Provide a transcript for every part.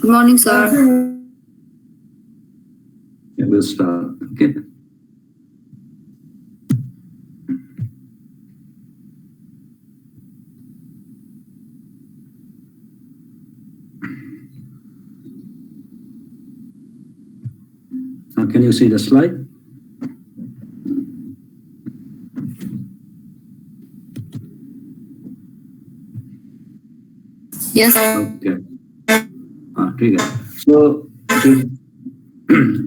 Good morning, sir. Yeah, we'll start. Okay. Can you see the slide? Yes, sir. Okay. Trigger. So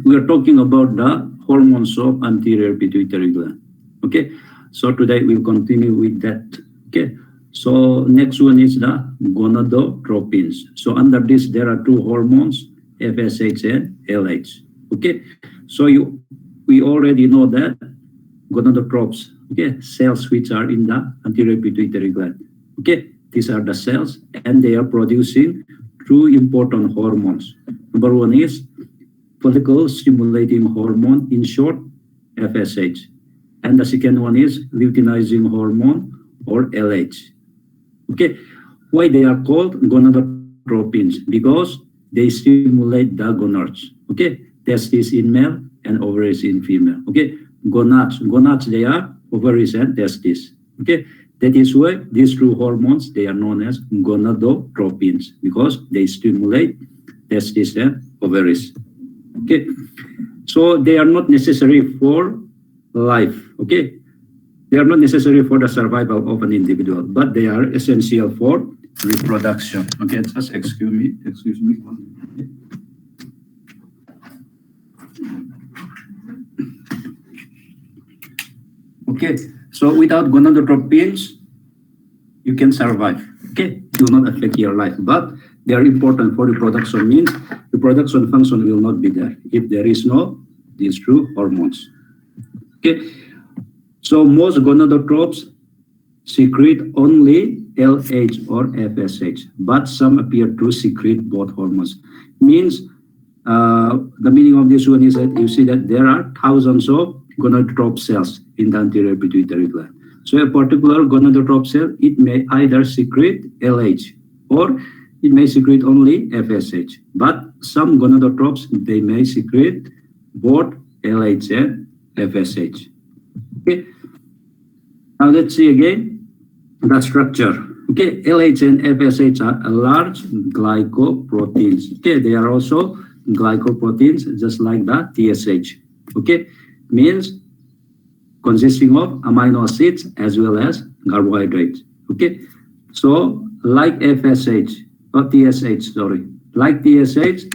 we are talking about the hormones of anterior pituitary gland. Okay. So today we'll continue with that. Okay. So next one is the gonadotropins. So under this there are two hormones, FSH and LH. Okay. So we already know that gonadotropes, okay, cells which are in the anterior pituitary gland. Okay, these are the cells and they are producing two important hormones. Number one is follicle stimulating hormone, in short, FSH. And the second one is luteinizing hormone, or LH. Okay, why they are called gonadotropins? Because they stimulate the gonads. Okay, testes in male and ovaries in female. Okay, gonads, they are ovaries and testes. Okay, that is why these two hormones, they are known as gonadotropins, because they stimulate testes and ovaries. Okay, so they are not necessary for life. Okay, they are not necessary for the survival of an individual, but they are essential for reproduction. Okay, just excuse me. Okay, so without gonadotropins, you can survive. Okay, it will not affect your life, but they are important for reproduction. Means reproduction function will not be there if there is no these two hormones. Okay, so most gonadotropes secrete only LH or FSH, but some appear to secrete both hormones. Means the meaning of this one is that you see that there are thousands of gonadotrope cells in the anterior pituitary gland. So a particular gonadotrope cell, it may either secrete LH or it may secrete only FSH. But some gonadotropes, they may secrete both LH and FSH. Okay. Now let's see again the structure. Okay, LH and FSH are large glycoproteins. Okay, they are also glycoproteins just like the TSH. Okay, means consisting of amino acids as well as carbohydrates. Okay, so like FSH or TSH, sorry, like TSH,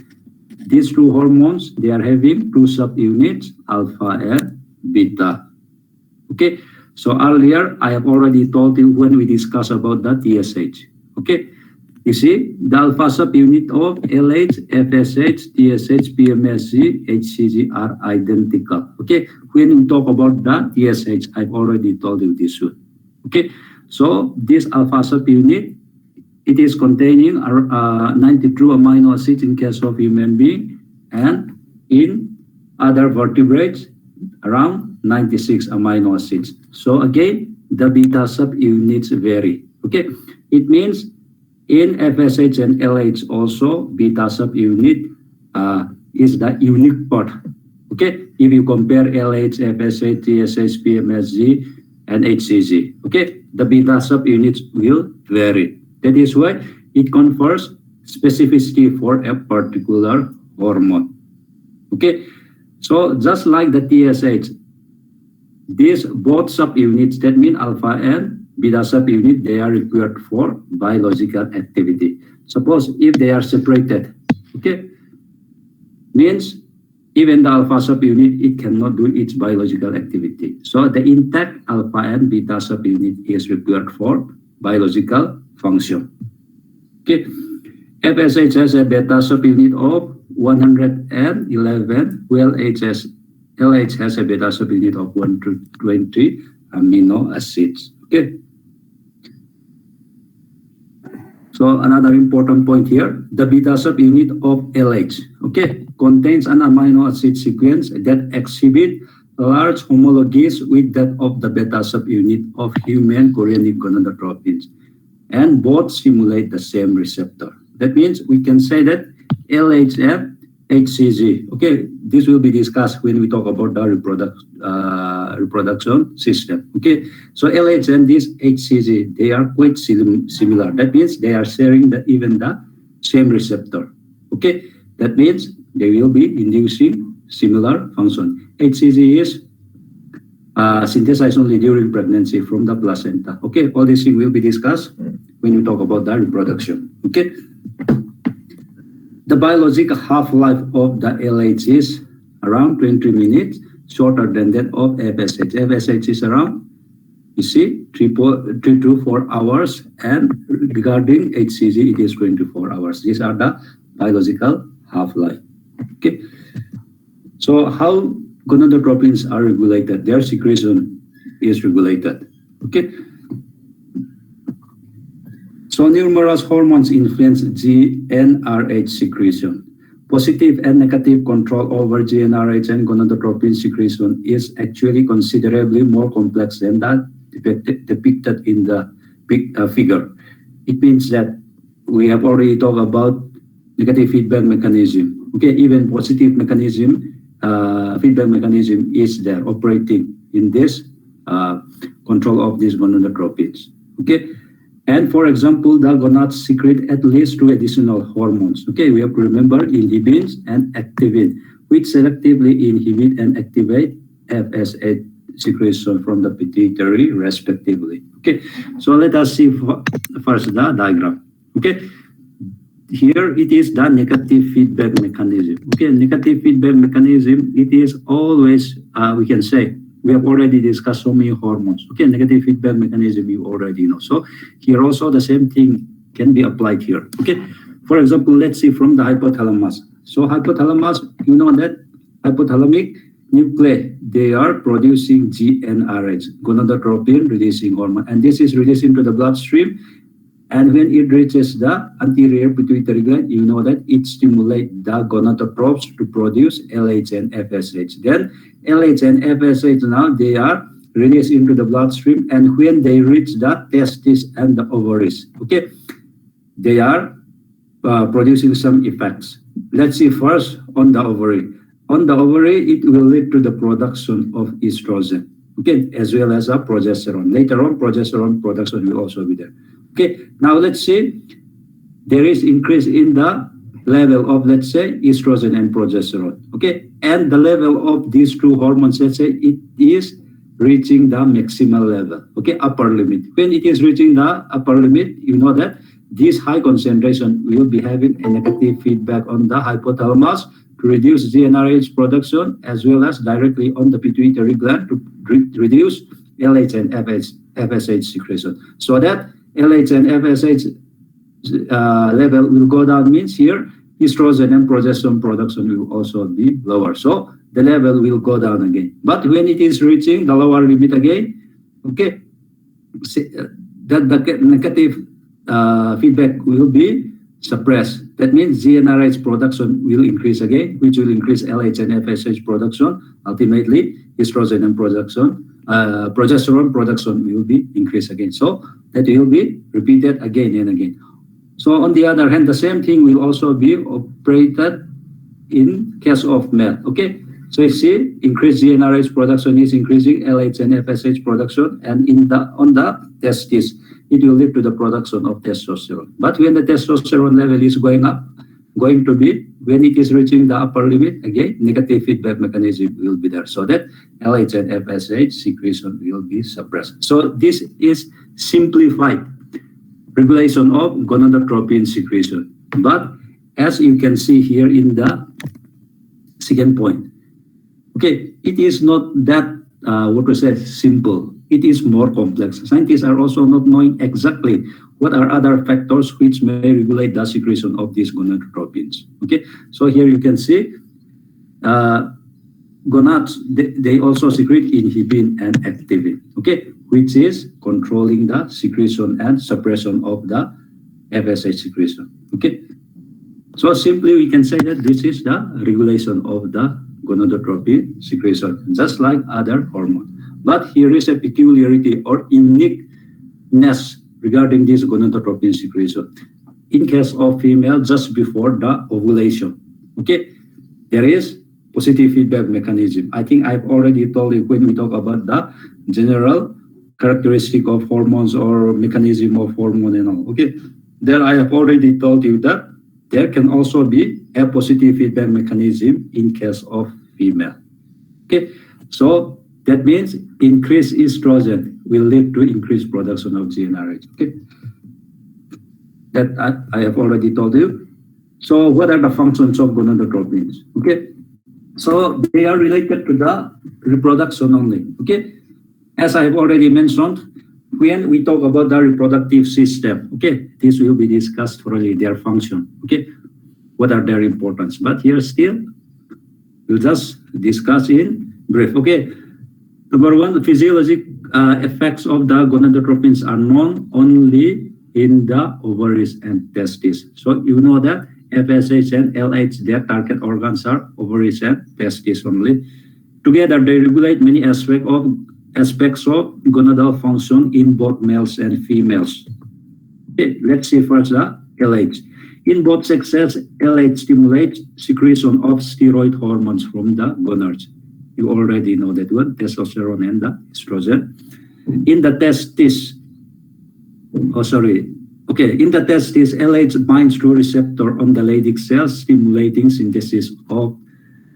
these two hormones, they are having two subunits, alpha and beta. Okay, so earlier I have already told you when we discussed about the TSH. Okay, you see the alpha subunit of LH, FSH, TSH, PMSG, HCG are identical. Okay, when we talk about the TSH, I've already told you this one. Okay, so this alpha subunit, it is containing 92 amino acids in case of human being, and in other vertebrates around 96 amino acids. So again, the beta subunits vary. Okay, it means in FSH and LH also beta subunit is the unique part. Okay, if you compare LH, FSH, TSH, PMSG, and HCG, okay, the beta subunits will vary. That is why it confers specificity for a particular hormone. Okay, so just like the TSH, these both subunits, that mean alpha and beta subunit, they are required for biological activity. Suppose if they are separated, okay, means even the alpha subunit, it cannot do its biological activity. So the intact alpha and beta subunit is required for biological function. Okay, FSH has a beta subunit of 111, while LH has a beta subunit of 120 amino acids. Okay. So another important point here, the beta subunit of LH, okay, contains an amino acid sequence that exhibit large homologies with that of the beta subunit of human chorionic gonadotropins, and both stimulate the same receptor. That means we can say that LH and HCG. Okay, this will be discussed when we talk about the reproduction system. Okay, so LH and this HCG, they are quite similar. That means they are sharing even the same receptor. Okay, that means they will be inducing similar function. HCG is synthesized only during pregnancy from the placenta. Okay, all these things will be discussed when we talk about the reproduction. Okay, the biological half-life of the LH is around 20 minutes, shorter than that of FSH. FSH is around, you see, 3 to 4 hours, and regarding HCG, it is 24 hours. These are the biological half-life. Okay, so how gonadotropins are regulated? Their secretion is regulated. Okay, so numerous hormones influence GnRH secretion. Positive and negative control over GnRH and gonadotropin secretion is actually considerably more complex than that depicted in the figure. It means that we have already talked about negative feedback mechanism. Okay, even positive mechanism, feedback mechanism is there operating in this control of these gonadotropins. Okay, and for example, the gonads secrete at least 2 additional hormones. Okay, we have to remember inhibins and activin, which selectively inhibit and activate FSH secretion from the pituitary respectively. Okay, so let us see first the diagram. Okay, here it is the negative feedback mechanism. Okay, negative feedback mechanism, it is always, we can say, we have already discussed so many hormones. Okay, negative feedback mechanism you already know. So here also the same thing can be applied here. Okay, for example, let's see from the hypothalamus. So hypothalamus, you know that hypothalamic nuclei, they are producing GnRH, gonadotropin releasing hormone, and this is released into the bloodstream. And when it reaches the anterior pituitary gland, you know that it stimulates the gonadotropes to produce LH and FSH. Then LH and FSH now they are released into the bloodstream, and when they reach the testes and the ovaries, okay, they are producing some effects. Let's see first on the ovary. On the ovary, it will lead to the production of estrogen, okay, as well as a progesterone. Later on, progesterone production will also be there. Okay, now let's see, there is increase in the level of, let's say, estrogen and progesterone. Okay, and the level of these two hormones, let's say, it is reaching the maximal level. Okay, upper limit. When it is reaching the upper limit, you know that this high concentration will be having a negative feedback on the hypothalamus to reduce GnRH production, as well as directly on the pituitary gland to reduce LH and FSH secretion. So that LH and FSH level will go down, means here estrogen and progesterone production will also be lower. So the level will go down again. But when it is reaching the lower limit again, okay, that the negative feedback will be suppressed. That means GnRH production will increase again, which will increase LH and FSH production. Ultimately, estrogen and progesterone production will be increased again. So that will be repeated again and again. So on the other hand, the same thing will also be operated in case of male. Okay, so you see, increased GnRH production is increasing LH and FSH production, and on the testes, it will lead to the production of testosterone. But when the testosterone level is going up, going to be, when it is reaching the upper limit, again, negative feedback mechanism will be there, so that LH and FSH secretion will be suppressed. So this is simplified regulation of gonadotropin secretion. But as you can see here in the second point, okay, it is not that, what we say, simple. It is more complex. Scientists are also not knowing exactly what are other factors which may regulate the secretion of these gonadotropins. Okay, so here you can see gonads, they also secrete inhibin and activin, okay, which is controlling the secretion and suppression of the FSH secretion. Okay, so simply we can say that this is the regulation of the gonadotropin secretion, just like other hormones. But here is a peculiarity or uniqueness regarding this gonadotropin secretion. in case of female just before the ovulation. Okay, there is positive feedback mechanism. I think I've already told you when we talk about the general characteristic of hormones or mechanism of hormone and all. Okay, there I have already told you that there can also be a positive feedback mechanism in case of female. Okay, so that means increased estrogen will lead to increased production of GnRH. Okay, that I have already told you. So what are the functions of gonadotropins? Okay, so they are related to the reproduction only. Okay, as I have already mentioned, when we talk about the reproductive system, okay, this will be discussed thoroughly, their function. Okay, what are their importance? But here still, we'll just discuss in brief. Okay, number one, the physiologic effects of the gonadotropins are known only in the ovaries and testes. So you know that FSH and LH, their target organs are ovaries and testes only. Together, they regulate many aspects of gonadal function in both males and females. Okay, let's see first the LH. In both sexes, LH stimulates secretion of steroid hormones from the gonads. You already know that one, testosterone and the estrogen. In the testes, in the testes, LH binds to receptor on the Leydig cells, stimulating synthesis of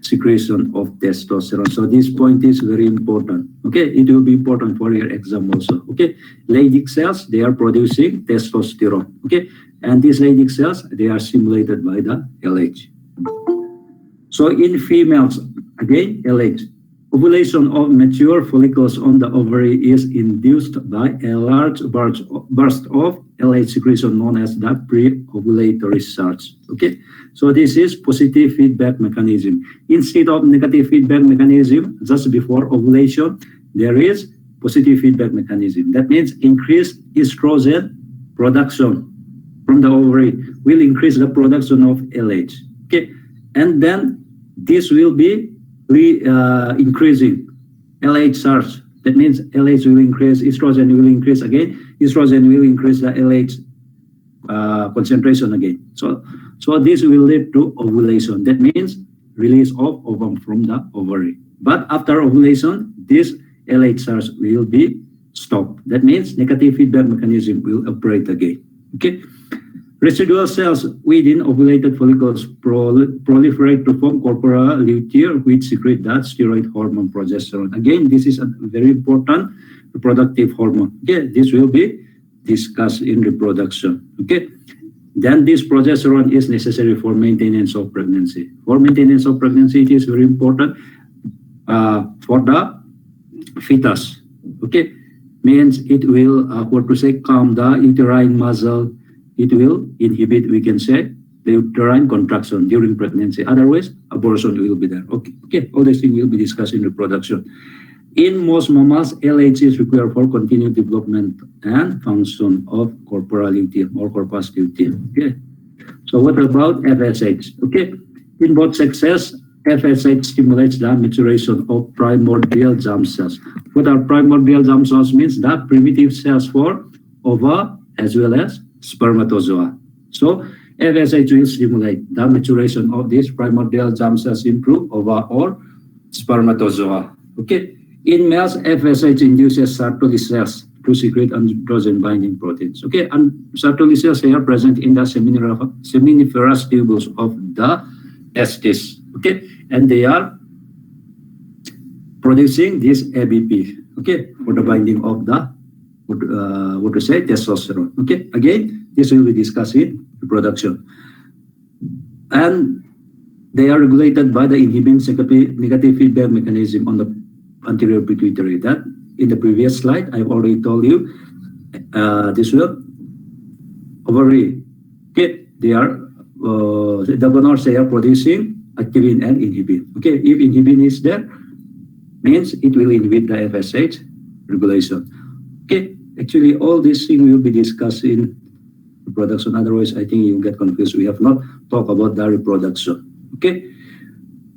secretion of testosterone. So this point is very important. Okay, it will be important for your exam also. Okay, Leydig cells, they are producing testosterone. Okay, and these Leydig cells, they are stimulated by the LH. So in females, again, LH. Ovulation of mature follicles on the ovary is induced by a large burst of LH secretion known as the pre-ovulatory surge. Okay, so this is positive feedback mechanism. Instead of negative feedback mechanism, just before ovulation, there is positive feedback mechanism. That means increased estrogen production from the ovary will increase the production of LH. Okay, and then this will be increasing LH surge. That means LH will increase, estrogen will increase again, estrogen will increase the LH concentration again. So this will lead to ovulation. That means release of ovum from the ovary. But after ovulation, this LH surge will be stopped. That means negative feedback mechanism will operate again. Okay. Residual cells within ovulated follicles proliferate to form corpora luteal, which secrete that steroid hormone progesterone. Again, this is a very important reproductive hormone. Okay, this will be discussed in reproduction. Okay, then this progesterone is necessary for maintenance of pregnancy. For maintenance of pregnancy, it is very important for the fetus. Okay, means it will, calm the uterine muscle. It will inhibit, we can say, the uterine contraction during pregnancy. Otherwise, abortion will be there. Okay. All these things will be discussed in reproduction. In most mammals, LH is required for continued development and function of corpora luteum or corpus luteum. Okay. So what about FSH? Okay. In both sexes, FSH stimulates the maturation of primordial germ cells. What are primordial germ cells means? The primitive cells for ova as well as spermatozoa. So FSH will stimulate the maturation of these primordial germ cells into ova or spermatozoa. Okay. In males, FSH induces Sertoli cells to secrete androgen binding proteins. Okay, and Sertoli cells, they are present in the seminiferous tubules of the testes. Okay, and they are producing this ABP. Okay, for the binding of the testosterone. Okay, again, this will be discussed in reproduction. And they are regulated by the inhibin negative feedback mechanism on the anterior pituitary. That in the previous slide, I've already told you, this will ovary. Okay, they are, the gonors, they are producing activin and inhibin. Okay, if inhibin is there, means it will inhibit the FSH regulation. Okay, actually all these things will be discussed in reproduction. Otherwise, I think you get confused. We have not talked about the reproduction. Okay,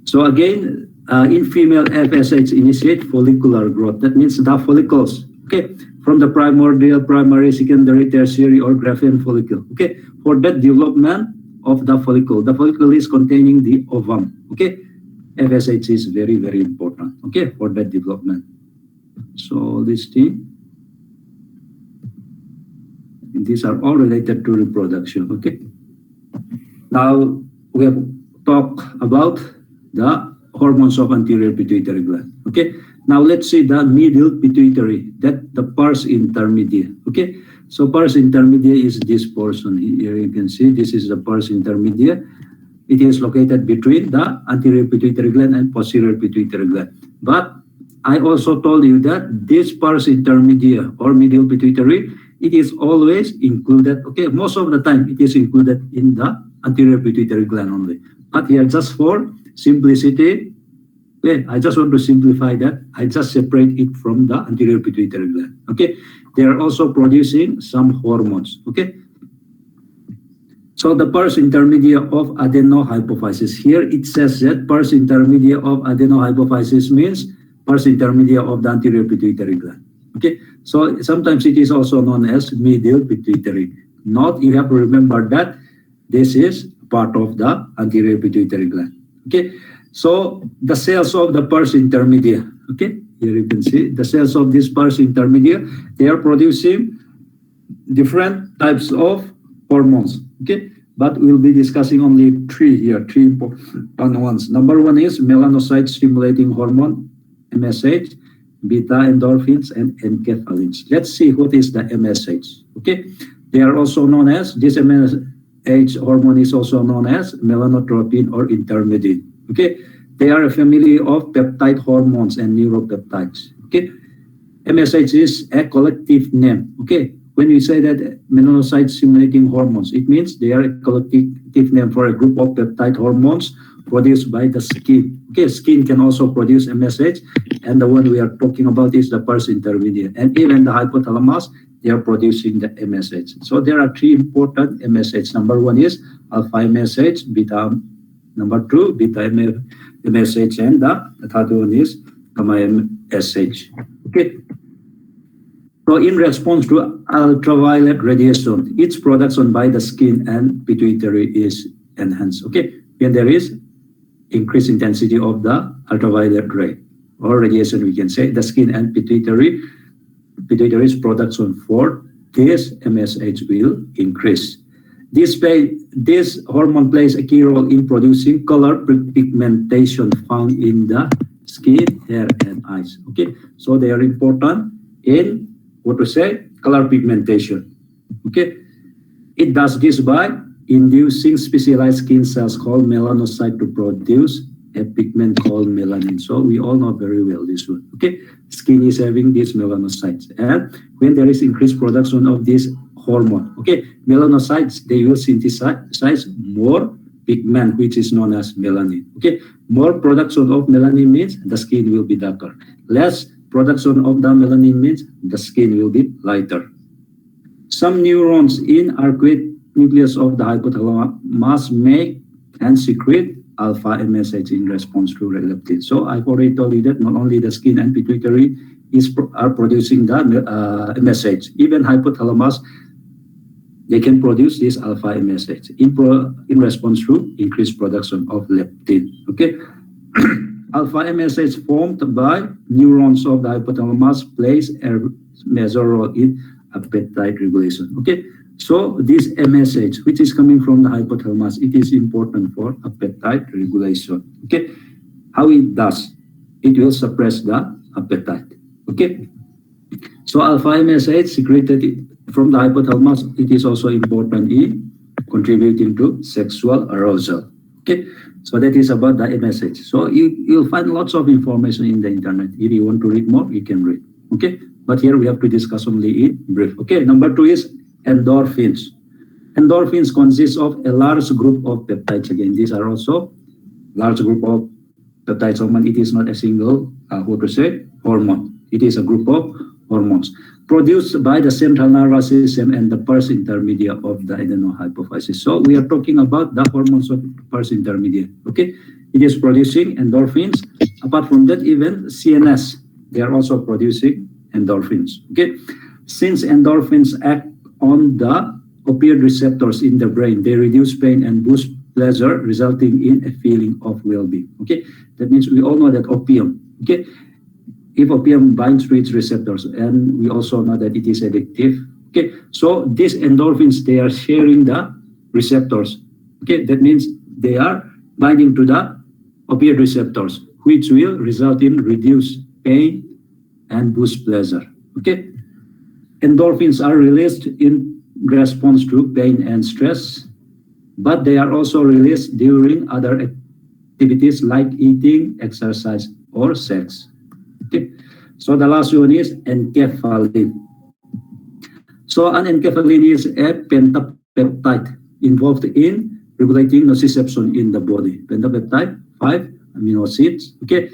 so again, in female, FSH initiate follicular growth. That means the follicles. Okay, from the primordial, primary, secondary, tertiary, or Graafian follicle. Okay, for that development of the follicle is containing the ovum. Okay, FSH is very, very important. Okay, for that development. So these are all related to reproduction. Okay, now we have talked about the hormones of anterior pituitary gland. Okay, now let's see the middle pituitary, that the pars intermedia. Okay, so pars intermedia is this portion here. You can see this is the pars intermedia. It is located between the anterior pituitary gland and posterior pituitary gland. But I also told you that this pars intermedia or middle pituitary, it is always included. Okay, most of the time it is included in the anterior pituitary gland only. But here, just for simplicity, okay, I just want to simplify that. I just separate it from the anterior pituitary gland. Okay, they are also producing some hormones. Okay, so the pars intermedia of adenohypophysis. Here it says that pars intermedia of adenohypophysis means pars intermedia of the anterior pituitary gland. Okay, so sometimes it is also known as middle pituitary. Note, you have to remember that this is part of the anterior pituitary gland. Okay, so the cells of the pars intermedia. Okay, here you can see the cells of this pars intermedia. They are producing different types of hormones. Okay, but we'll be discussing only three important ones. Number one is melanocyte stimulating hormone, MSH, beta endorphins, and enkephalins. Let's see what is the MSH. Okay, they are also known as, this MSH hormone is also known as melanotropin or intermediate. Okay, they are a family of peptide hormones and neuropeptides. Okay, MSH is a collective name. Okay, when we say that melanocyte stimulating hormones, it means they are a collective name for a group of peptide hormones produced by the skin. Okay, skin can also produce MSH, and the one we are talking about is the pars intermedia. And even the hypothalamus, they are producing the MSH. So there are three important MSH. Number one is alpha MSH, beta, number two, beta MSH, and the third one is gamma MSH. Okay. So in response to ultraviolet radiation, its production by the skin and pituitary is enhanced. Okay, when there is increased intensity of the ultraviolet ray or radiation, we can say the skin and pituitary's production for this MSH will increase. This hormone plays a key role in producing color pigmentation found in the skin, hair, and eyes. Okay, so they are important in color pigmentation. Okay, it does this by inducing specialized skin cells called melanocyte to produce a pigment called melanin. So we all know very well this one. Okay, skin is having these melanocytes, and when there is increased production of this hormone, okay, melanocytes, they will synthesize more pigment, which is known as melanin. Okay, more production of melanin means the skin will be darker. Less production of the melanin means the skin will be lighter. Some neurons in arcuate nucleus of the hypothalamus make and secrete alpha MSH in response to leptin. So I've already told you that not only the skin and pituitary are producing the MSH, even hypothalamus, they can produce this alpha MSH in response to increased production of leptin. Okay. Alpha MSH formed by neurons of the hypothalamus plays a major role in appetite regulation. Okay, so this MSH, which is coming from the hypothalamus, it is important for appetite regulation. Okay, how it does? It will suppress the appetite. Okay, so alpha MSH secreted from the hypothalamus, it is also important in contributing to sexual arousal. Okay, so that is about the MSH. So you'll find lots of information in the internet. If you want to read more, you can read. Okay, but here we have to discuss only in brief. Okay, number two is endorphins. Endorphins consist of a large group of peptides. Again, these are also large group of peptides hormone. It is not a single hormone. It is a group of hormones produced by the central nervous system and the pars intermedia of the adenohypophysis. So we are talking about the hormones of pars intermedia. Okay, it is producing endorphins. Apart from that, even CNS, they are also producing endorphins. Okay, Since endorphins act on the opioid receptors in the brain, they reduce pain and boost pleasure, resulting in a feeling of well-being. Okay, that means we all know that opium. Okay, if opium binds to its receptors, and we also know that it is addictive. Okay, so these endorphins, they are sharing the receptors. Okay, that means they are binding to the opioid receptors, which will result in reduced pain and boost pleasure. Okay, endorphins are released in response to pain and stress, but they are also released during other activities like eating, exercise, or sex. Okay, so the last one is enkephalin. So an enkephalin is a pentapeptide involved in regulating nociception in the body. Pentapeptide, 5 amino acids. Okay,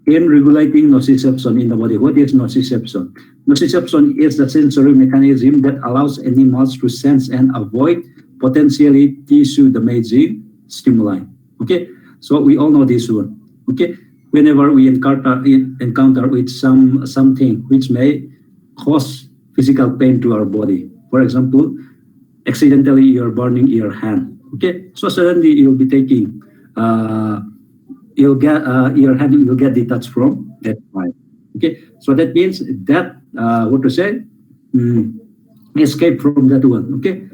in regulating nociception in the body. What is nociception? Nociception is the sensory mechanism that allows animals to sense and avoid potentially tissue-damaging stimuli. Okay, so we all know this one. Okay, whenever we encounter with something which may cause physical pain to our body. For example, accidentally you're burning your hand. Okay, so suddenly you'll be taking, your hand will get detached from that pipe. Okay, so that means that escape from that one. Okay,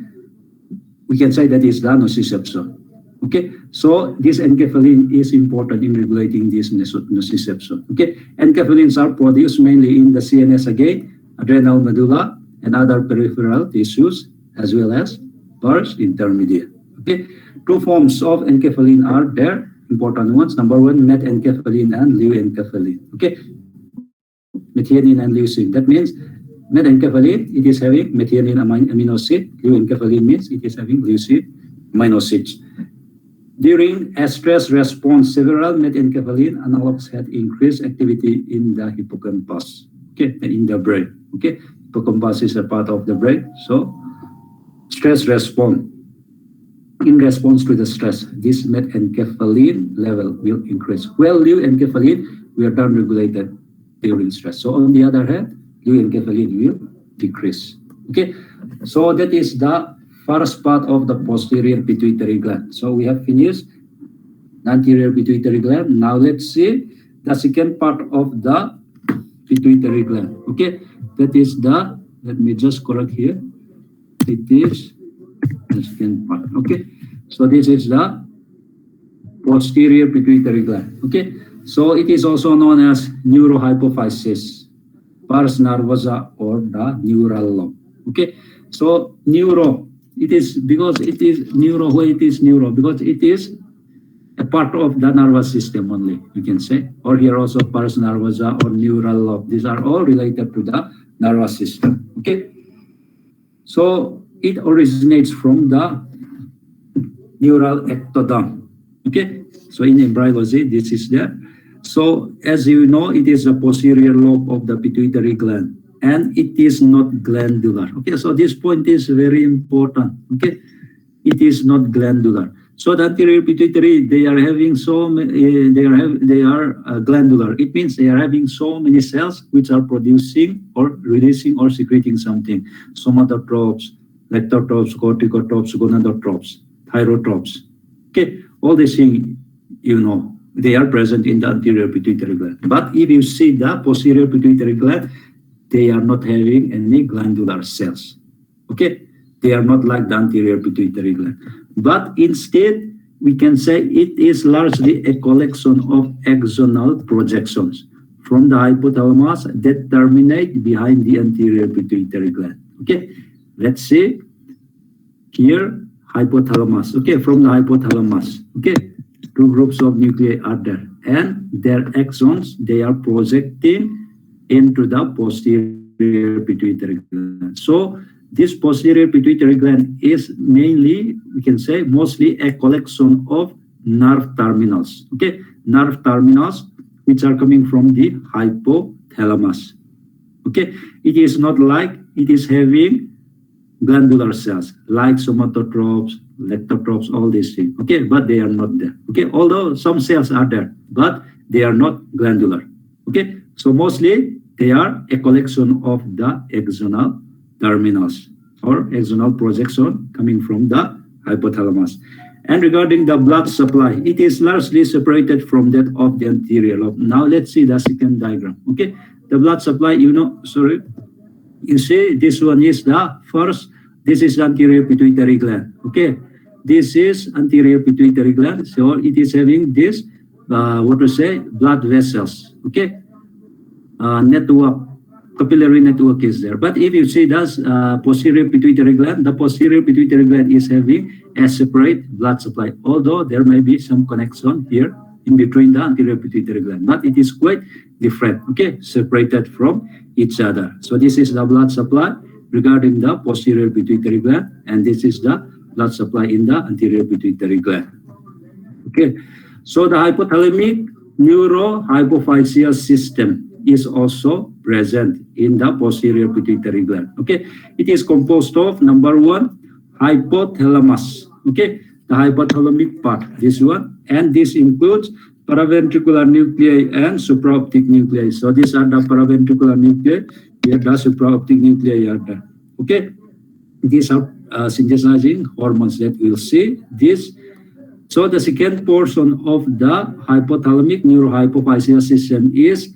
we can say that is the nociception. Okay, so this enkephalin is important in regulating this nociception. Okay, enkephalins are produced mainly in the CNS again, adrenal medulla, and other peripheral tissues, as well as pars intermedia. Okay, two forms of enkephalin are there, important ones. Number one, metenkephalin and leuenkephalin. Okay, methionine and leucine. That means metenkephalin, it is having methionine amino acid. Leuenkephalin means it is having leucine amino acids. During a stress response, several metenkephalin analogs had increased activity in the hippocampus, okay, in the brain. Okay, hippocampus is a part of the brain. So, stress response. In response to the stress, this metenkephalin level will increase. Well, leuenkephalin, we are down-regulated during stress. So, on the other hand, leuenkephalin will decrease. Okay, so that is the first part of the posterior pituitary gland. So we have finished the anterior pituitary gland. Now let's see the second part of the pituitary gland. Okay, that is the, let me just correct here. It is the second part. Okay, so this is the posterior pituitary gland. Okay, so it is also known as neurohypophysis, pars nervosa, or the neural lobe. Okay, so neuro, it is because it is neuro. Why it is neuro? Because it is a part of the nervous system only, you can say. Or here also pars nervosa or neural lobe. These are all related to the nervous system. Okay, so it originates from the neural ectoderm. Okay, so in embryology, this is there. So as you know, it is a posterior lobe of the pituitary gland, and it is not glandular. Okay, so this point is very important. Okay, it is not glandular. So the anterior pituitary, they are having so many, they are glandular. It means they are having so many cells which are producing or releasing or secreting something. Somatotropes, lectotropes, corticotropes, gonadotropes, thyrotropes. Okay, all these things, you know, they are present in the anterior pituitary gland. But if you see the posterior pituitary gland, they are not having any glandular cells. Okay, they are not like the anterior pituitary gland. But instead, we can say it is largely a collection of axonal projections from the hypothalamus that terminate behind the anterior pituitary gland. Okay, let's see here, hypothalamus. Okay, from the hypothalamus. Okay, two groups of nuclei are there, and their axons, they are projecting into the posterior pituitary gland. So this posterior pituitary gland is mainly, we can say, mostly a collection of nerve terminals. Okay, nerve terminals which are coming from the hypothalamus. Okay, it is not like it is having glandular cells like somatotropes, lectotropes, all these things. Okay, but they are not there. Okay, although some cells are there, but they are not glandular. Okay, so mostly they are a collection of the axonal terminals or axonal projection coming from the hypothalamus. And regarding the blood supply, it is largely separated from that of the anterior lobe. Now let's see the second diagram. Okay, the blood supply, you see this one is the first, this is anterior pituitary gland. Okay, this is anterior pituitary gland, so it is having this blood vessels. Okay, network, capillary network is there. But if you see this posterior pituitary gland, the posterior pituitary gland is having a separate blood supply, although there may be some connection here in between the anterior pituitary gland, but it is quite different, okay, separated from each other. So this is the blood supply regarding the posterior pituitary gland, and this is the blood supply in the anterior pituitary gland. Okay, so the hypothalamic neurohypophyseal system is also present in the posterior pituitary gland. Okay, it is composed of number one, hypothalamus. Okay, the hypothalamic part, this one, and this includes paraventricular nuclei and supraoptic nuclei. So these are the paraventricular nuclei. Here the supraoptic nuclei are there. Okay, these are synthesizing hormones that we'll see this. So the second portion of the hypothalamic neurohypophyseal system is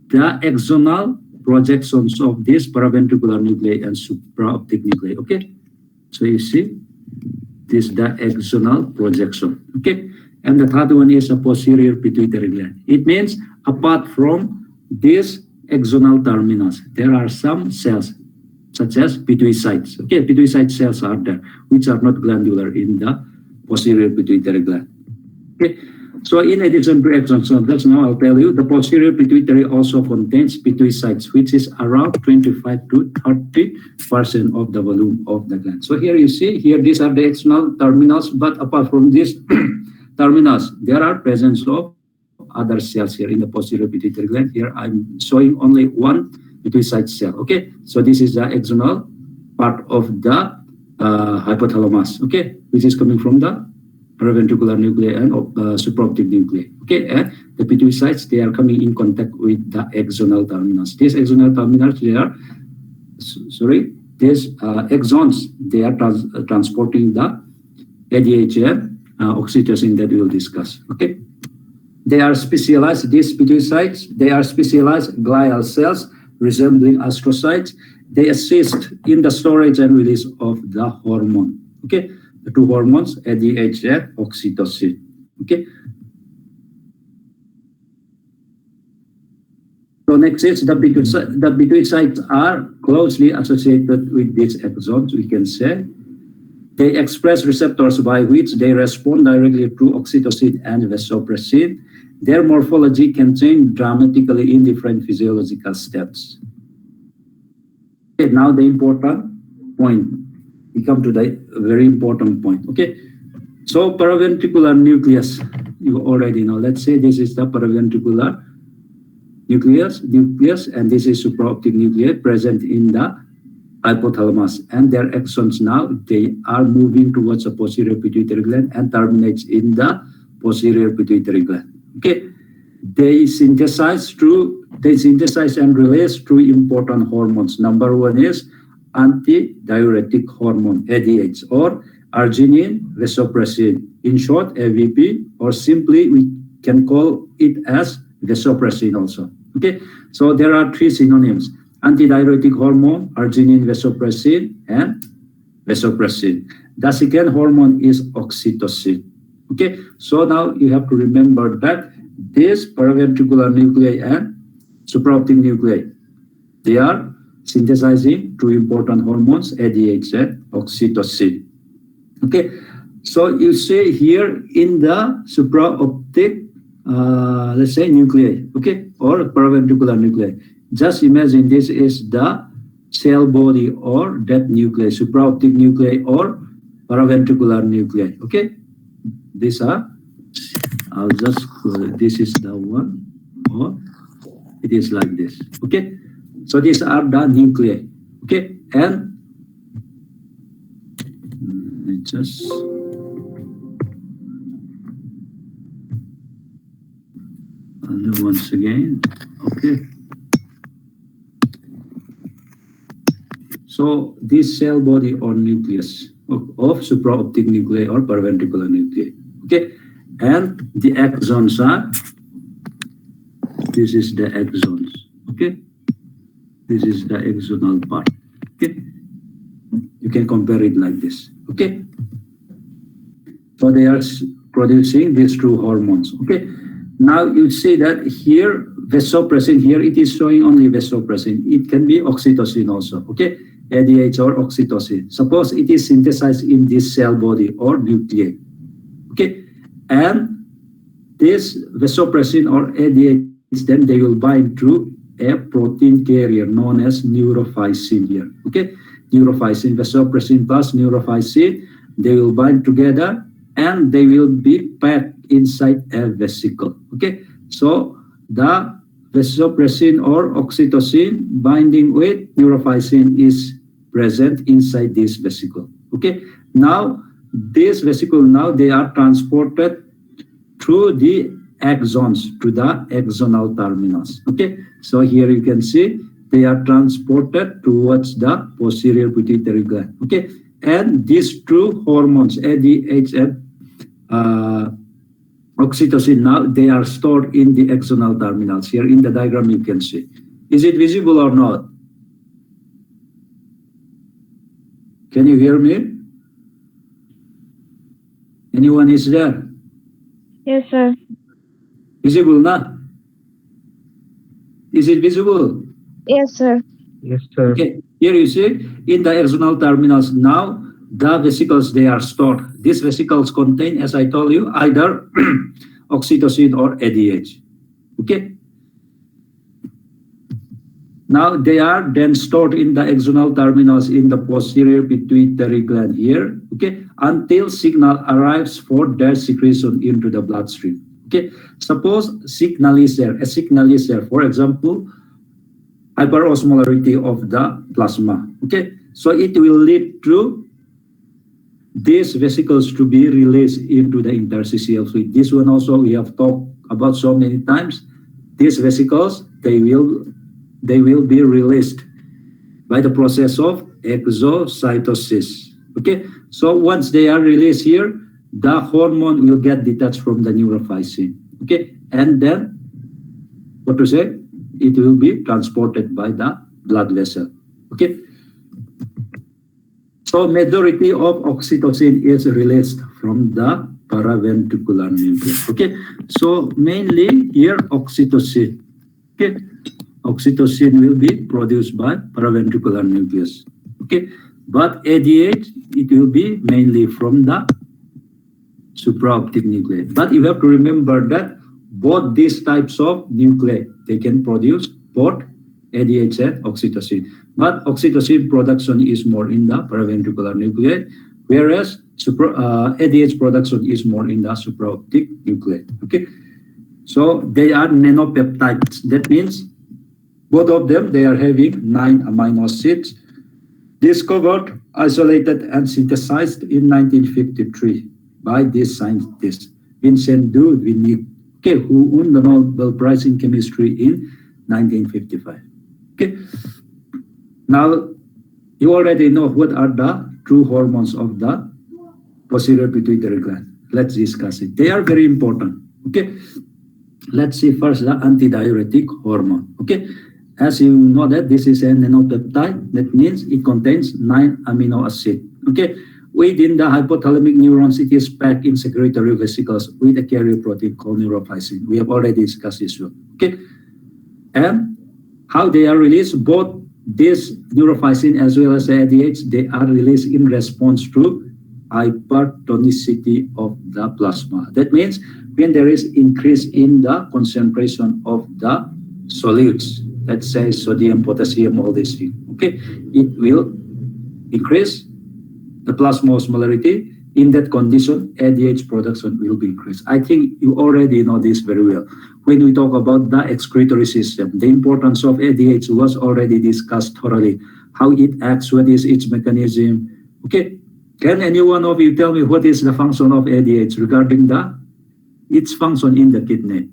the axonal projections of this paraventricular nuclei and supraoptic nuclei. Okay, so you see this is the axonal projection. Okay, and the third one is a posterior pituitary gland. It means apart from this axonal terminus, there are some cells such as pituicytes. Okay, pituicyte cells are there which are not glandular in the posterior pituitary gland. Okay, so in addition to axons, so that's now I'll tell you the posterior pituitary also contains pituicytes, which is around 25 to 30% of the volume of the gland. So here you see, here these are the axonal terminals, but apart from this terminals, there are presence of other cells here in the posterior pituitary gland. Here I'm showing only one pituicyte cell. Okay, so this is the axonal part of the hypothalamus. Okay, which is coming from the paraventricular nuclei and supraoptic nuclei. Okay, and the pituicytes, they are coming in contact with the axonal terminals. These axonal terminals, they are these axons, they are transporting the ADH oxytocin that we will discuss. Okay, they are specialized, these pituicytes, they are specialized glial cells resembling astrocytes. They assist in the storage and release of the hormone. Okay, the two hormones, ADH and oxytocin. Okay. So next is the pituicytes are closely associated with these axons, we can say. They express receptors by which they respond directly to oxytocin and vasopressin. Their morphology can change dramatically in different physiological steps. Okay, now the important point. We come to the very important point. Okay, so paraventricular nucleus, you already know. Let's say this is the paraventricular nucleus, and this is supraoptic nuclei present in the hypothalamus, and their axons now they are moving towards the posterior pituitary gland and terminates in the posterior pituitary gland. Okay, they synthesize and release two important hormones. Number one is antidiuretic hormone, ADH, or arginine vasopressin, in short AVP, or simply we can call it as vasopressin also. Okay, so there are three synonyms: antidiuretic hormone, arginine vasopressin, and vasopressin. The second hormone is oxytocin. Okay, so now you have to remember that this paraventricular nuclei and supraoptic nuclei, they are synthesizing two important hormones, ADH and oxytocin. Okay, so you see here in the supraoptic, let's say nuclei, okay, or paraventricular nuclei. Just imagine this is the cell body or that nuclei, supraoptic nuclei or paraventricular nuclei. Okay, these are, I'll just, this is the one, or it is like this. Okay, so these are the nuclei. Okay, and just once again. Okay, So this cell body or nucleus of supraoptic nuclei or paraventricular nuclei. Okay, and the axons are, this is the axons. Okay, this is the axonal part. Okay, you can compare it like this. Okay, so they are producing these two hormones. Okay, now you see that here vasopressin, here it is showing only vasopressin. It can be oxytocin also. Okay, ADH or oxytocin. Suppose it is synthesized in this cell body or nuclei. Okay, and this vasopressin or ADH, then they will bind to a protein carrier known as neurophysin here. Okay, neurophysin, vasopressin plus neurophysin, they will bind together and they will be packed inside a vesicle. Okay, so the vasopressin or oxytocin binding with neurophysin is present inside this vesicle. Okay, now this vesicle, now they are transported through the axons to the axonal terminals. Okay, so here you can see they are transported towards the posterior pituitary gland. Okay, and these two hormones, ADH and oxytocin, now they are stored in the axonal terminals. Here in the diagram you can see. Is it visible or not? Can you hear me? Anyone is there? Yes, sir. Visible now? Is it visible? Yes, sir. Yes, sir. Okay, here you see in the axonal terminals, now the vesicles, they are stored. These vesicles contain, as I told you, either oxytocin or ADH. Okay. Now they are then stored in the axonal terminals in the posterior pituitary gland here. Okay, until signal arrives for their secretion into the bloodstream. Okay, suppose signal is there, a signal is there. For example, hyperosmolarity of the plasma. Okay, so it will lead to these vesicles to be released into the interstitial fluid. This one also we have talked about so many times. These vesicles, they will be released by the process of exocytosis. Okay, so once they are released here, the hormone will get detached from the neurophysin. Okay, and then what to say? It will be transported by the blood vessel. Okay, so majority of oxytocin is released from the paraventricular nucleus. Okay, so mainly here oxytocin. Okay, oxytocin will be produced by paraventricular nucleus. Okay, but ADH, it will be mainly from the supraoptic nuclei. But you have to remember that both these types of nuclei, they can produce both ADH and oxytocin. But oxytocin production is more in the paraventricular nuclei, whereas ADH production is more in the supraoptic nuclei. Okay, so they are nanopeptides. That means both of them, they are having 9 amino acids, discovered, isolated, and synthesized in 1953 by this scientist, Vincent du Vigny, okay, who won the Nobel Prize in Chemistry in 1955. Okay, now you already know what are the true hormones of the posterior pituitary gland. Let's discuss it. They are very important. Okay, let's see first the antidiuretic hormone. Okay, as you know that this is a nanopeptide, that means it contains 9 amino acids. Okay, within the hypothalamic neurons, it is packed in secretory vesicles with a carrier protein called neurophysin. We have already discussed this one. Okay, and how they are released, both this neurophysin as well as the ADH, they are released in response to hypertonicity of the plasma. That means when there is increase in the concentration of the solutes, let's say sodium, potassium, all these things, okay, it will increase the plasma osmolarity. In that condition, ADH production will be increased. I think you already know this very well. When we talk about the excretory system, the importance of ADH was already discussed thoroughly. How it acts, what is its mechanism. Okay, can any one of you tell me what is the function of ADH regarding its function in the kidney?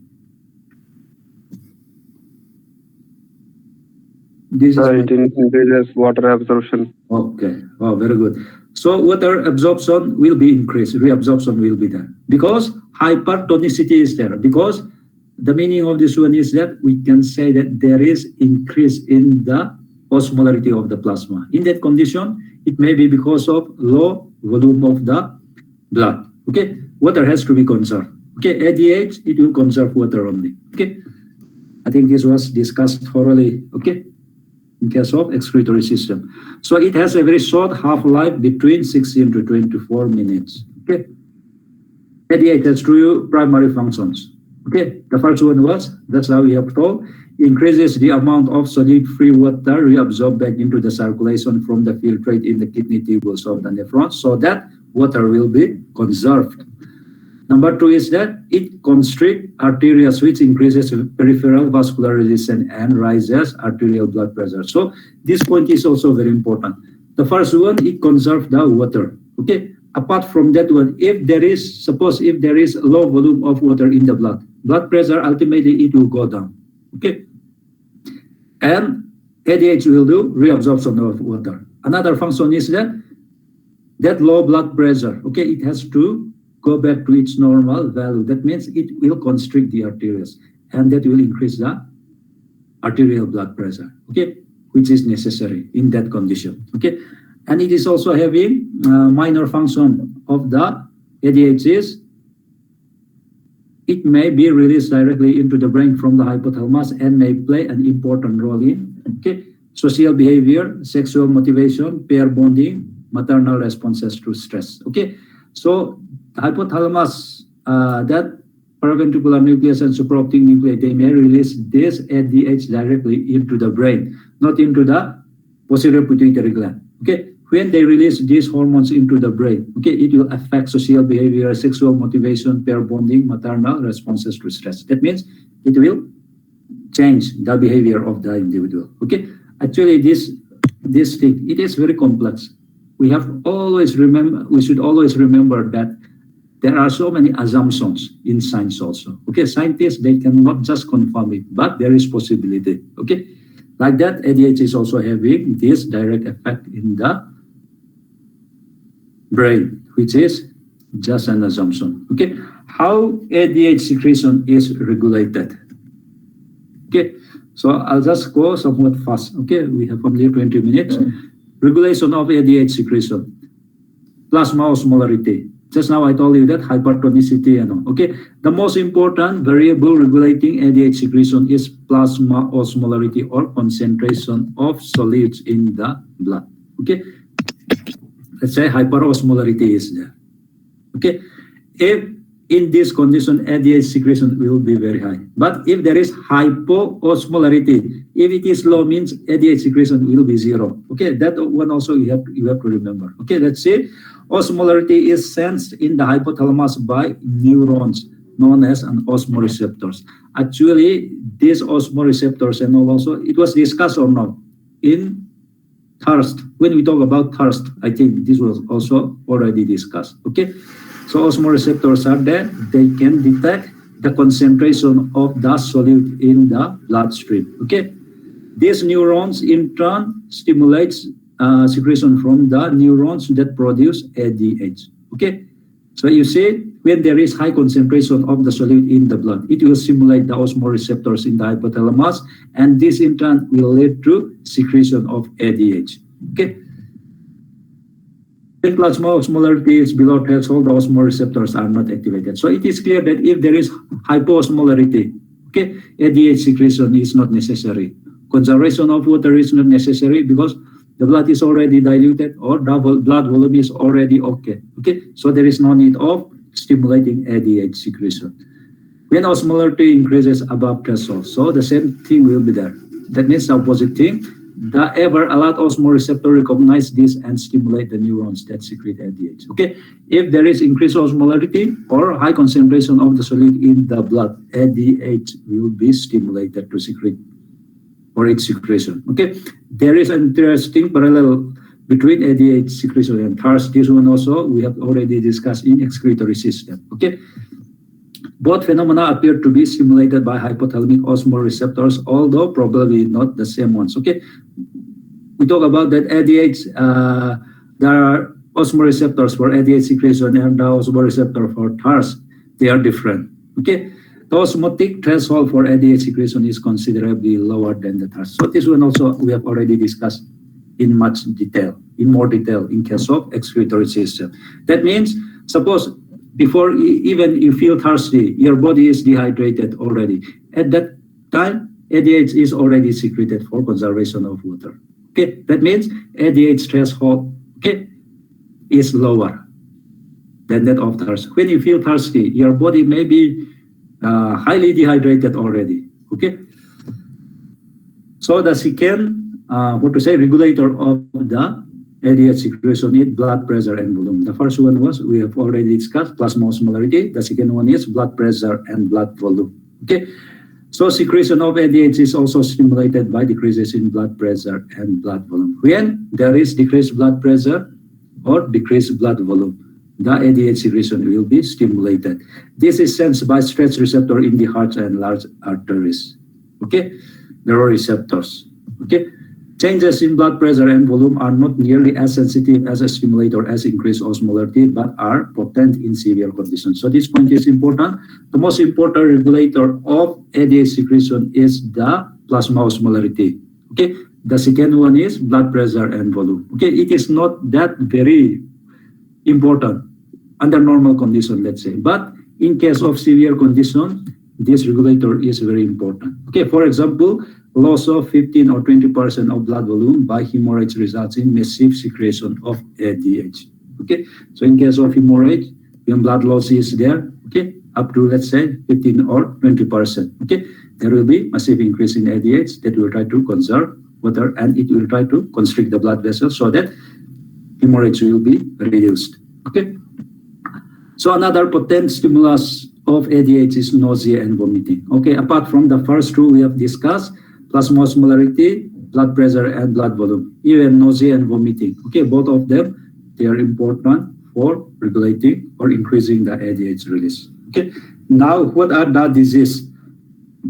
This is It increases water absorption. okay. Oh, very good. So water absorption will be increased, reabsorption will be there because hypertonicity is there. Because the meaning of this one is that we can say that there is increase in the osmolarity of the plasma. In that condition, it may be because of low volume of the blood. Okay, water has to be conserved. Okay, ADH, it will conserve water only. Okay, I think this was discussed thoroughly. Okay, in case of excretory system. So it has a very short half-life between 16 to 24 minutes. Okay, ADH has two primary functions. Okay, the first one was, that's how we have told, increases the amount of solid free water reabsorbed back into the circulation from the filtrate in the kidney tubules of the nephrons, so that water will be conserved. Number two is that it constricts arteries, which increases peripheral vascular resistance and raises arterial blood pressure. So this point is also very important. The first one, it conserves the water. Okay. Apart from that one, if there is, suppose if there is low volume of water in the blood pressure, ultimately it will go down. Okay. And ADH will do reabsorption of water. Another function is that low blood pressure, okay, it has to go back to its normal value. That means it will constrict the arteries, and that will increase the arterial blood pressure, okay, which is necessary in that condition, okay. And it is also having minor function of the ADH is it may be released directly into the brain from the hypothalamus and may play an important role in, okay, social behavior, sexual motivation, pair bonding, maternal responses to stress, okay. So the hypothalamus, that paraventricular nucleus and supraoptic nuclei, they may release this ADH directly into the brain, not into the posterior pituitary gland, okay. When they release these hormones into the brain, okay, it will affect social behavior, sexual motivation, pair bonding, maternal responses to stress. That means it will change the behavior of the individual, okay. Actually, this thing, it is very complex. We should always remember that there are so many assumptions in science also. Okay, scientists, they cannot just confirm it, but there is possibility. Okay, like that, ADH is also having this direct effect in the brain, which is just an assumption. Okay, how ADH secretion is regulated. Okay, so I'll just go somewhat fast. Okay, we have only 20 minutes. Regulation of ADH secretion, plasma osmolarity. Just now I told you that hypertonicity and all. Okay, the most important variable regulating ADH secretion is plasma osmolarity, or concentration of solids in the blood. Okay, let's say hyperosmolarity is there. Okay, if in this condition ADH secretion will be very high, but if there is hypoosmolarity, if it is low, means ADH secretion will be zero. Okay, that one also you have to remember. Okay, let's see. Osmolarity is sensed in the hypothalamus by neurons known as an osmoreceptors. Actually, these osmoreceptors and all also, it was discussed or not in thirst. When we talk about thirst, I think this was also already discussed. Okay, so osmoreceptors are there. They can detect the concentration of the solute in the bloodstream. Okay, these neurons in turn stimulates secretion from the neurons that produce ADH. Okay, so you see, when there is high concentration of the solute in the blood, it will stimulate the osmoreceptors in the hypothalamus, and this in turn will lead to secretion of ADH. Okay, when plasma osmolarity is below threshold, the osmoreceptors are not activated. So it is clear that if there is hypoosmolarity, okay, ADH secretion is not necessary. Conservation of water is not necessary because the blood is already diluted, or the blood volume is already okay. Okay, so there is no need of stimulating ADH secretion. When osmolarity increases above threshold, so the same thing will be there. That means the opposite thing. The ever alert osmoreceptor recognize this and stimulate the neurons that secrete ADH. Okay, if there is increased osmolarity or high concentration of the solute in the blood, ADH will be stimulated to secrete or its secretion. Okay, there is an interesting parallel between ADH secretion and thirst. This one also we have already discussed in excretory system. Okay, Both phenomena appear to be stimulated by hypothalamic osmoreceptors, although probably not the same ones. Okay, we talk about that ADH. There are osmoreceptors for ADH secretion and the osmoreceptor for TARS. They are different. Okay, the osmotic threshold for ADH secretion is considerably lower than the TARS. So this one also we have already discussed in more detail in case of excretory system. That means, suppose before even you feel thirsty, your body is dehydrated already. At that time, ADH is already secreted for conservation of water. Okay, that means ADH threshold, okay, is lower than that of thirst. When you feel thirsty, your body may be highly dehydrated already. Okay, so the second, regulator of the ADH secretion is blood pressure and volume. The first one was, we have already discussed, plasma osmolarity. The second one is blood pressure and blood volume. Okay, so secretion of ADH is also stimulated by decreases in blood pressure and blood volume. When there is decreased blood pressure or decreased blood volume, the ADH secretion will be stimulated. This is sensed by stretch receptor in the heart and large arteries. Okay, neuroreceptors. Okay, changes in blood pressure and volume are not nearly as sensitive as a stimulator as increased osmolarity, but are potent in severe conditions. So this point is important. The most important regulator of ADH secretion is the plasma osmolarity. Okay, the second one is blood pressure and volume. Okay, it is not that very important under normal condition, let's say, but in case of severe condition, this regulator is very important. Okay, for example, loss of 15 or 20% of blood volume by hemorrhage results in massive secretion of ADH. Okay, so in case of hemorrhage, when blood loss is there, okay, up to let's say 15 or 20%, okay, there will be massive increase in ADH that will try to conserve water and it will try to constrict the blood vessels so that hemorrhage will be reduced. Okay, so another potent stimulus of ADH is nausea and vomiting. Okay, apart from the first two we have discussed, plasma osmolarity, blood pressure, and blood volume, even nausea and vomiting. Okay, both of them, they are important for regulating or increasing the ADH release. Okay, now what are the disease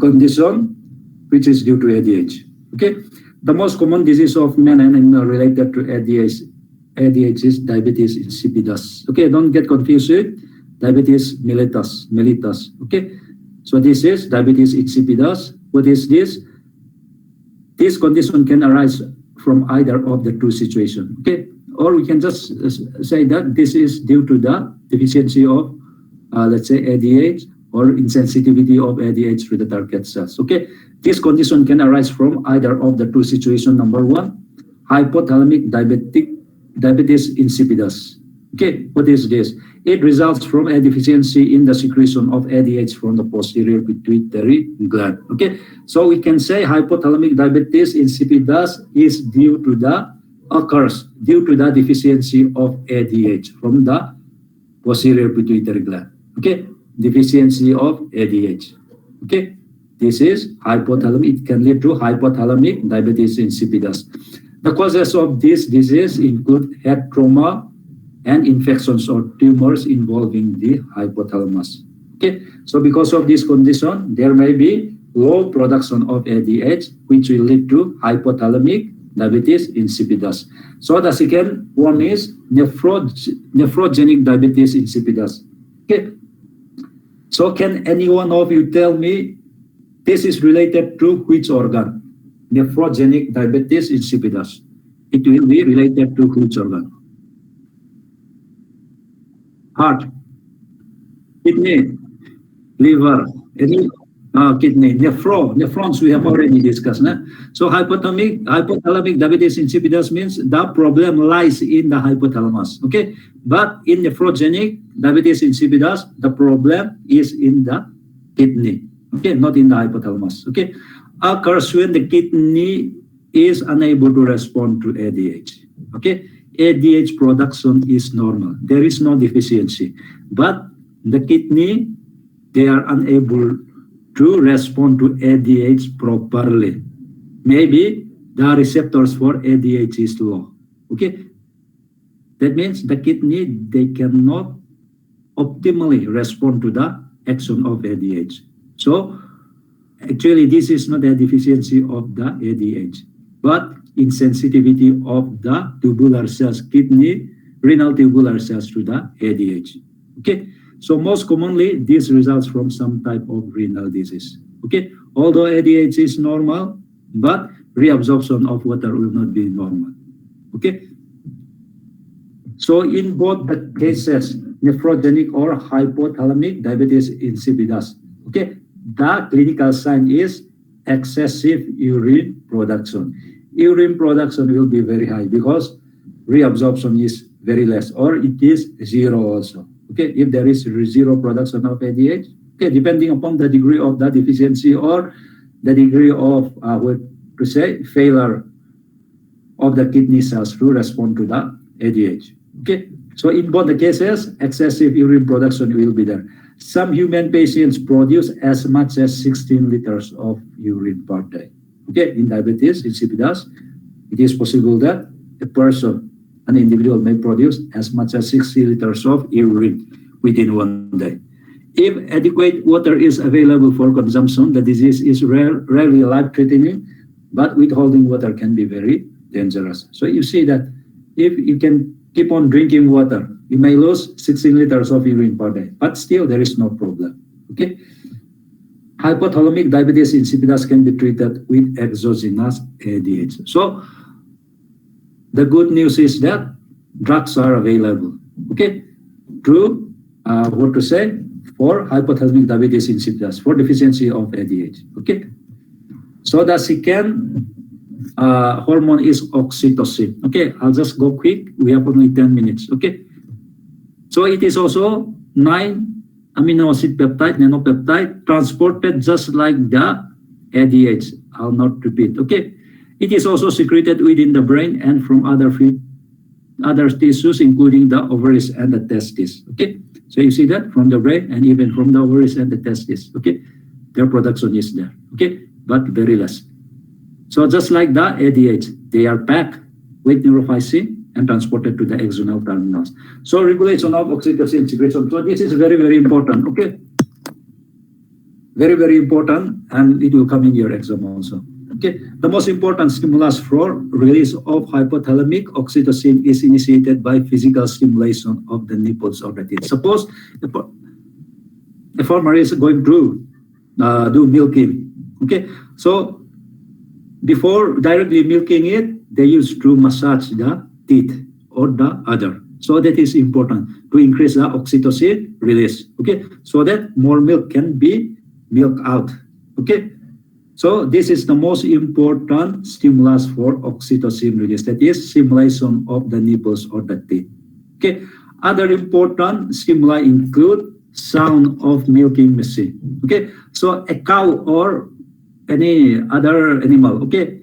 condition which is due to ADH? Okay, the most common disease of men and animal related to ADH is diabetes insipidus. Okay, don't get confused with diabetes mellitus. Okay, so this is diabetes insipidus. What is this? This condition can arise from either of the two situations. Okay, or we can just say that this is due to the deficiency of, let's say, ADH or insensitivity of ADH to the target cells. Okay, this condition can arise from either of the two situations. Number one, hypothalamic diabetes insipidus. Okay, what is this? It results from a deficiency in the secretion of ADH from the posterior pituitary gland. Okay, so we can say hypothalamic diabetes insipidus is occurs due to the deficiency of ADH from the posterior pituitary gland. Okay, deficiency of ADH. Okay, this is hypothalamic. It can lead to hypothalamic diabetes insipidus. The causes of this disease include head trauma and infections or tumors involving the hypothalamus. Okay, so because of this condition, there may be low production of ADH, which will lead to hypothalamic diabetes insipidus. So the second one is nephrogenic diabetes insipidus. Okay, so can any one of you tell me this is related to which organ? Nephrogenic diabetes insipidus. It will be related to which organ? Heart, kidney, liver, kidney, nephrons we have already discussed. Nah? So hypothalamic diabetes insipidus means the problem lies in the hypothalamus. Okay, but in nephrogenic diabetes insipidus, the problem is in the kidney. Okay, not in the hypothalamus. Okay, occurs when the kidney is unable to respond to ADH. Okay, ADH production is normal. There is no deficiency, but the kidney, they are unable to respond to ADH properly. Maybe the receptors for ADH is low. Okay, that means the kidney, they cannot optimally respond to the action of ADH. So actually, this is not a deficiency of the ADH, but insensitivity of the tubular cells, kidney, renal tubular cells to the ADH. Okay, so most commonly, this results from some type of renal disease. Okay, although ADH is normal, but reabsorption of water will not be normal. Okay, so in both the cases, nephrogenic or hypothalamic diabetes insipidus, okay, the clinical sign is excessive urine production. Urine production will be very high because reabsorption is very less, or it is zero also. Okay, if there is zero production of ADH, okay, depending upon the degree of the deficiency or the degree of what to say failure of the kidney cells to respond to the ADH. Okay, so in both the cases, excessive urine production will be there. Some human patients produce as much as 16 liters of urine per day. Okay, in diabetes insipidus, it is possible that a person, an individual may produce as much as 60 liters of urine within one day. If adequate water is available for consumption, the disease is rarely life-threatening, but withholding water can be very dangerous. So you see that if you can keep on drinking water, you may lose 16 liters of urine per day, but still there is no problem. Okay. Hypothalamic diabetes insipidus can be treated with exogenous ADH. So the good news is that drugs are available. Okay, to what to say, for hypothalamic diabetes insipidus, for deficiency of ADH. Okay, so the second hormone is oxytocin. Okay, I'll just go quick. We have only 10 minutes. Okay, so it is also 9 amino acid peptide, nanopeptide, transported just like the ADH. I'll not repeat. Okay, it is also secreted within the brain and from other tissues, including the ovaries and the testes. Okay, so you see that from the brain and even from the ovaries and the testes. Okay, their production is there. Okay, but very less. So just like the ADH, they are packed with neurophysin and transported to the axonal terminals. So regulation of oxytocin secretion. So this is very, very important. Okay, very, very important, and it will come in your exam also. Okay, the most important stimulus for release of hypothalamic oxytocin is initiated by physical stimulation of the nipples of the teeth. Suppose a farmer is going to do milking. Okay, so before directly milking it, they used to massage the teeth or the udder. So that is important to increase the oxytocin release. Okay, so that more milk can be milked out. Okay, so this is the most important stimulus for oxytocin release. That is stimulation of the nipples or the teeth. Okay, other important stimuli include sound of milking machine. Okay, so a cow or any other animal, okay,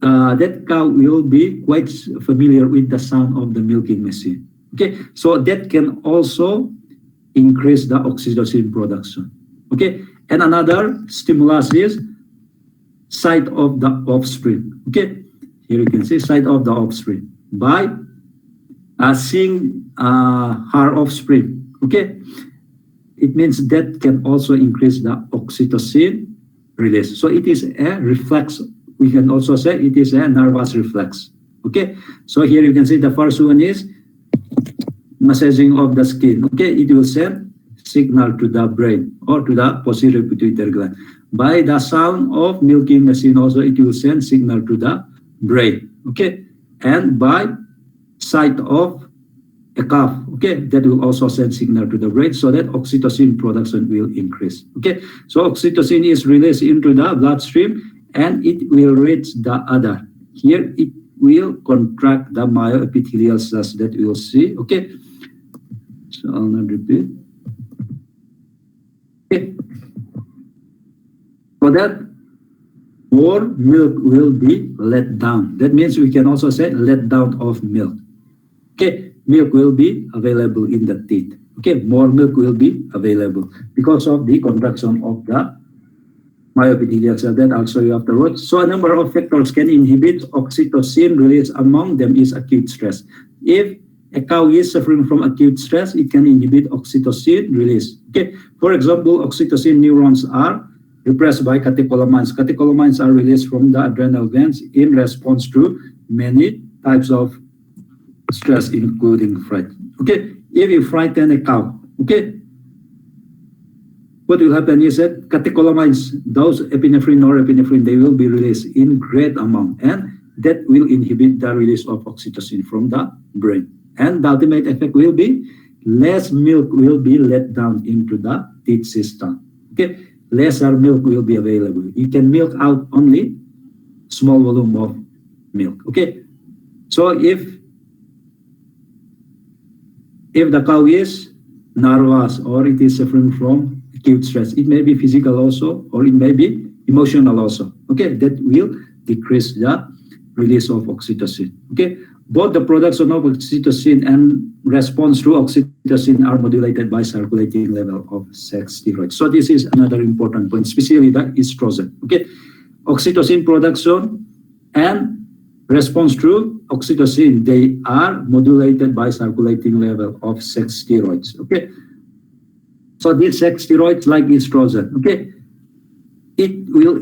that cow will be quite familiar with the sound of the milking machine. Okay, so that can also increase the oxytocin production. Okay, and another stimulus is sight of the offspring. Okay, here you can see sight of the offspring by seeing her offspring. Okay, it means that can also increase the oxytocin release. So it is a reflex. We can also say it is a nervous reflex. Okay, so here you can see the first one is massaging of the skin. Okay, it will send signal to the brain or to the posterior pituitary gland. By the sound of milking machine also it will send signal to the brain. Okay, and by sight of a calf, okay, that will also send signal to the brain, so that oxytocin production will increase. Okay, so oxytocin is released into the bloodstream and it will reach the udder. Here it will contract the myoepithelial cells that we will see. Okay, so I'll not repeat. Okay, so that more milk will be let down. That means we can also say let down of milk. Okay, milk will be available in the teeth. Okay, more milk will be available because of the contraction of the myoepithelial cell. That I'll show you afterwards. So a number of factors can inhibit oxytocin release. Among them is acute stress. If a cow is suffering from acute stress, it can inhibit oxytocin release. Okay, for example, oxytocin neurons are repressed by catecholamines. Catecholamines are released from the adrenal glands in response to many types of stress, including fright. Okay, if you frighten a cow, okay, what will happen is that catecholamines, those epinephrine, norepinephrine, they will be released in great amount, and that will inhibit the release of oxytocin from the brain. And the ultimate effect will be less milk will be let down into the teat system. Okay, lesser milk will be available. You can milk out only small volume of milk. Okay, so if the cow is nervous or it is suffering from acute stress, it may be physical also, or it may be emotional also. Okay, that will decrease the release of oxytocin. Okay, both the production of oxytocin and response to oxytocin are modulated by circulating level of sex steroids. So this is another important point, especially the estrogen. Okay, oxytocin production and response to oxytocin, they are modulated by circulating level of sex steroids. Okay, so these sex steroids like estrogen, okay, it will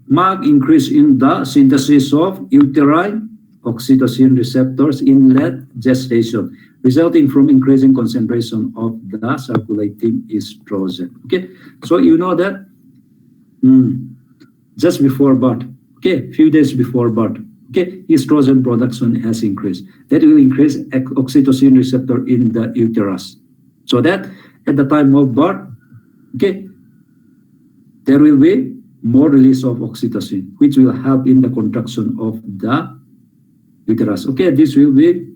mark increase in the synthesis of uterine oxytocin receptors in late gestation, resulting from increasing concentration of the circulating estrogen. Okay, so you know that just before birth, okay, few days before birth, okay, estrogen production has increased. That will increase oxytocin receptor in the uterus, so that at the time of birth, okay, there will be more release of oxytocin, which will help in the contraction of the uterus. Okay, this will be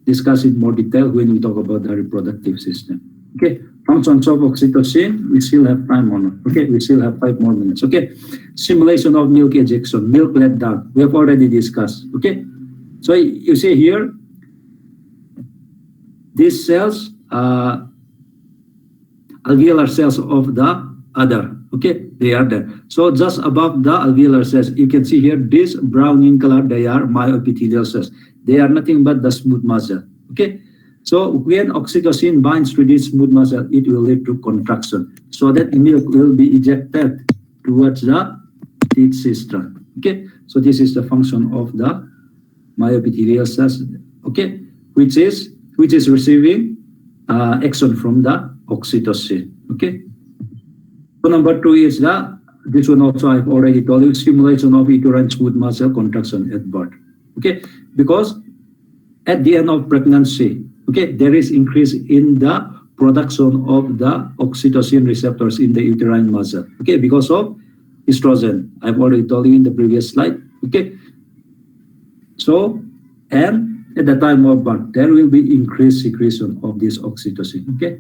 discussed in more detail when we talk about the reproductive system. Okay, functions of oxytocin, we still have time on it. Okay, we still have 5 more minutes. Okay, simulation of milk ejection, milk let down, we have already discussed. Okay, so you see here, these cells, alveolar cells of the udder. Okay, they are there. So just above the alveolar cells, you can see here this brown in color, they are myoepithelial cells. They are nothing but the smooth muscle. Okay, so when oxytocin binds to this smooth muscle, it will lead to contraction, so that milk will be ejected towards the teat system. Okay, so this is the function of the myoepithelial cells. Okay, which is receiving action from the oxytocin. Okay. So number 2 is this one also I've already told you, stimulation of uterine smooth muscle contraction at birth. Okay, because at the end of pregnancy, okay, there is increase in the production of the oxytocin receptors in the uterine muscle. Okay, because of estrogen. I've already told you in the previous slide. Okay, so and at the time of birth, there will be increased secretion of this oxytocin. Okay,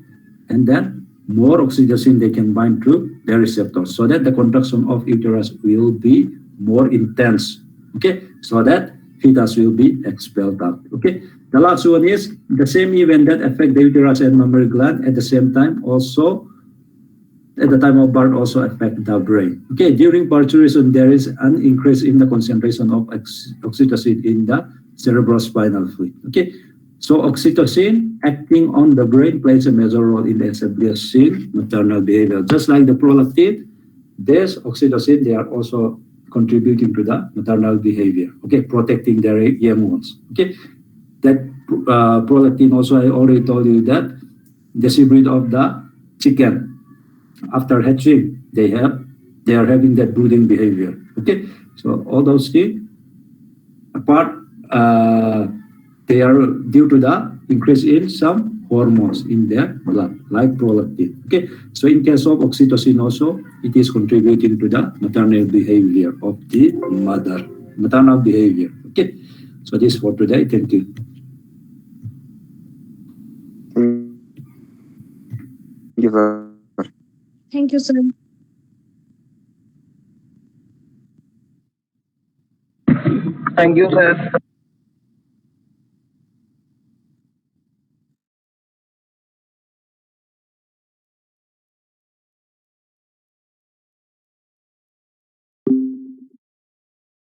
and then more oxytocin they can bind to their receptors, so that the contraction of uterus will be more intense. Okay, so that fetus will be expelled out. Okay, the last one is the same event that affect the uterus and mammary gland at the same time, also at the time of birth, also affect the brain. Okay, during parturition, there is an increase in the concentration of oxytocin in the cerebrospinal fluid. Okay, so oxytocin acting on the brain plays a major role in establishing maternal behavior. Just like the prolactin, this oxytocin, they are also contributing to the maternal behavior. Okay, protecting their young ones. Okay, that prolactin also, I already told you that the breed of the chicken, after hatching, they are having that brooding behavior. Okay, so all those things apart, they are due to the increase in some hormones in their blood, like prolactin. Okay, so in case of oxytocin also, it is contributing to the maternal behavior of the mother, maternal behavior. Okay, so this for today. Thank you. Thank you, sir. Thank you, sir. Thank you, sir.